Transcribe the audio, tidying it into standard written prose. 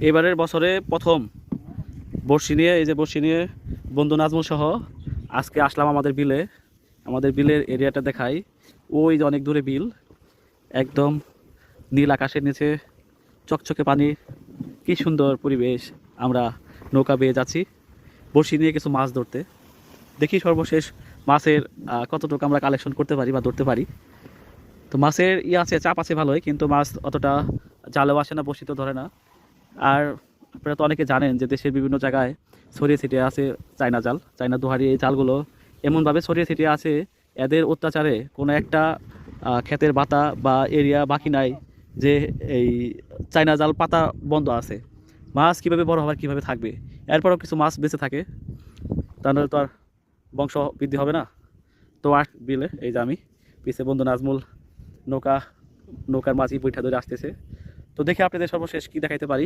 এবারের বছরে প্রথম বড়শি নিয়ে, এই যে বড়শি নিয়ে বন্ধু নাজমুল সহ আজকে আসলাম আমাদের বিলে। আমাদের বিলের এরিয়াটা দেখাই। ওই যে অনেক দূরে বিল, একদম নীল আকাশের নিচে চকচকে পানি, কি সুন্দর পরিবেশ। আমরা নৌকা বেয়ে যাচ্ছি বড়শি নিয়ে কিছু মাছ ধরতে। দেখি সর্বশেষ মাছের কতটুকু আমরা কালেকশন করতে পারি বা ধরতে পারি। তো মাছের আছে, চাপ আছে ভালোই, কিন্তু মাছ অতটা জালেও আসে না, বড়শিতেও ধরে না। আর আপনারা তো অনেকে জানেন যে দেশের বিভিন্ন জায়গায় ছড়িয়ে ছিটিয়ে আছে চায়না জাল, চায়না দুহারি। এই জালগুলো এমনভাবে ছড়িয়ে ছিটিয়ে আছে, এদের অত্যাচারে কোনো একটা ক্ষেতের বাতা বা এরিয়া বাকি নাই যে এই চায়না জাল পাতা বন্ধ আছে। মাছ কীভাবে বড় হবে, কীভাবে থাকবে? এরপরও কিছু মাছ বেঁচে থাকে, তাহলে তো আর বংশ বৃদ্ধি হবে না। তো আর বিলে এই যে আমি পিছে বন্ধু নাজমুল নৌকার মাঝি বৈঠা ধরে আসতেছে। তো দেখে আপনাদের সর্বশেষ কি দেখাইতে পারি।